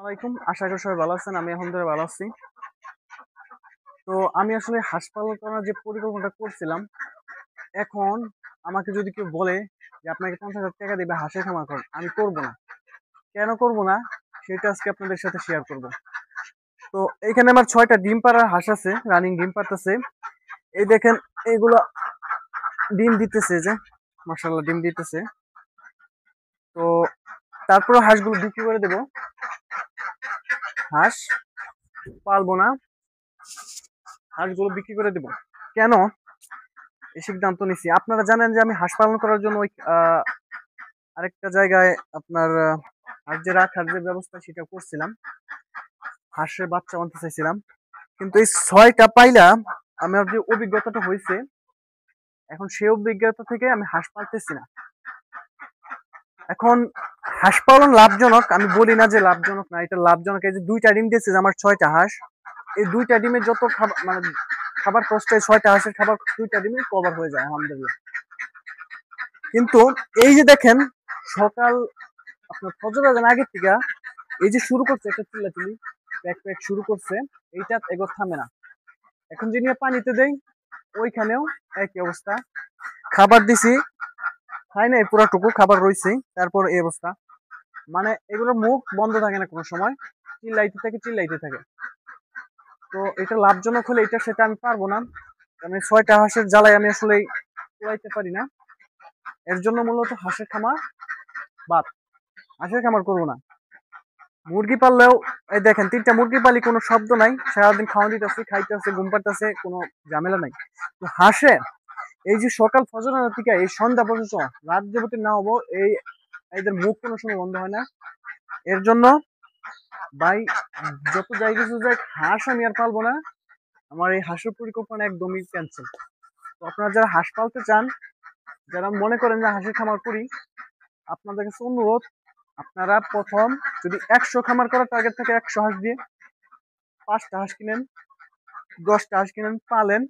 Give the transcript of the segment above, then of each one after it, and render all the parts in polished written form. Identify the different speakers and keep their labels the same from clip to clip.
Speaker 1: আলাইকুম, আশা করি সবাই ভালো আছেন। আমি আলহামদুলিল্লাহ ভালো আছি। তো আমি আসলে হাঁস পালন করার যে পরিকল্পনাটা করছিলাম, এখন আমাকে যদি কেউ বলে যে আপনাকে ৫০,০০০ টাকা দিবে হাঁসের খামার করেন, আমি করব না। কেন করব না? সেটা আজকে আপনাদের সাথে শেয়ার করব। তো এখানে আমার ৬টা ডিম পাড়ার হাঁস আছে, রানিং ডিম পাড়তেছে। এই দেখেন, এগুলো ডিম দিতেছে যে, মাশাআল্লাহ ডিম দিতেছে। তো তারপরে হাঁসগুলো বিক্রি করে দেব। হাঁস পালবো না, হাঁসগুলো বিক্রি করে দেব। কেন এই সিদ্ধান্ত নিছি? আপনারা জানেন যে আমি হাঁস পালন করার জন্য ওই আরেকটা জায়গায় আপনার হাঁস যে রাখার যে ব্যবস্থা সেটা করছিলাম। হাঁসের বাচ্চা আনতে চাইছিলাম। কিন্তু এই ৬টা পাইলা আমার যে অভিজ্ঞতাটা হইছে, এখন সেই অভিজ্ঞতা থেকে আমি হাঁস পালতেছি না। এখন হাঁস পালন লাভজনক, আমি বলি না যে লাভজনক না, এটা লাভজনক। এই যে ২টা ডিম দিয়েছে যে আমার ৬টা হাঁস, এই ২টা ডিমের যত খাবার মানে খাবার কষ্ট, এই ৬টা হাঁসের খাবার ২টা ডিমে কভার হয়ে যায় আলহামদুলিল্লাহ। কিন্তু এই যে দেখেন, সকাল আপনার ফজর আজান আগের থেকে এই যে শুরু করছে একটা চিল্লাচিল্লি, প্যাক প্যাক শুরু করছে, এইটা এগো থামে না। এখন যে নিয়ে পানিতে দেই, ওইখানেও একই অবস্থা। খাবার দিছি, খাই নাই পুরাটুকু, খাবার রইছে, তারপর এই অবস্থা। মানে এগুলোর মুখ বন্ধ থাকে না কোনো সময়, চিল্লাইতে থাকে চিল্লাইতে থাকে। তো এটা লাভজনক হলে এটা সেটা আমি পারবো না, কারণ ৬টা হাঁসের জ্বালায় আমি আসলে কুলাইতে পারি না। এর জন্য মূলত হাঁসের খামার বাদ, হাঁসের খামার করবো না। মুরগি পাললেও এই দেখেন ৩টা মুরগি পালি, কোনো শব্দ নাই, সারাদিন খাওয়া দিতেছে, খাইতেছে, ঘুম পাড়তেছে, কোনো ঝামেলা নাই। তো হাঁসে এই যে সকাল ফজর থেকে এই সন্ধ্যা পর্যন্ত রাত যাবতীয় না হবো, এই এদের মুখ কোনো সময় বন্ধ হয় না। এর জন্য ভাই, যত যাই কিছু যাই, হাঁস আমি আর পালবো না। আমার এই হাঁসের পরিকল্পনা একদমই ক্যান্সেল। তো আপনারা যারা হাঁস পালতে চান, যারা মনে করেন যে হাঁসের খামার করি, আপনাদের কাছে অনুরোধ, আপনারা প্রথম যদি ১০০ খামার করার টার্গেট থাকে, ১০০ হাঁস দিয়ে ৫টা হাঁস কিনেন, ১০টা হাঁস কিনেন, পালেন।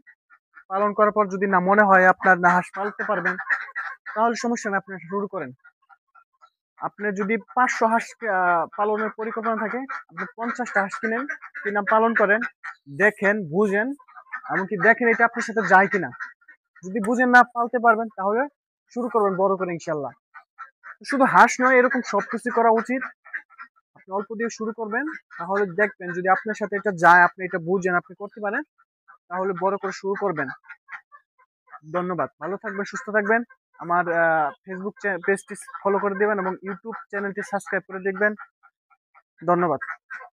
Speaker 1: পালন করার পর যদি না মনে হয় আপনার না হাঁস পালতে পারবেন, তাহলে সমস্যা নেই, আপনি শুরু করেন। আপনার যদি ৫০০ হাঁস পালনের পরিকল্পনা থাকে, আপনি ৫০টা হাঁস কিনেন, কিনা পালন করেন, দেখেন, বুঝেন, এমনকি দেখেন এটা আপনার সাথে যায় কিনা। যদি বুঝেন না পালতে পারবেন, তাহলে শুরু করবেন বড় করে ইনশাল্লাহ। শুধু হাঁস নয়, এরকম সবকিছু করা উচিত। আপনি অল্প দিয়ে শুরু করবেন, তাহলে দেখবেন যদি আপনার সাথে এটা যায়, আপনি এটা বুঝেন, আপনি করতে পারেন, তাহলে বড় করে শুরু করবেন। ধন্যবাদ, ভালো থাকবেন, সুস্থ থাকবেন। আমার ফেসবুক পেজটি ফলো করে দেবেন এবং ইউটিউব চ্যানেলটি সাবস্ক্রাইব করে দেখবেন। ধন্যবাদ।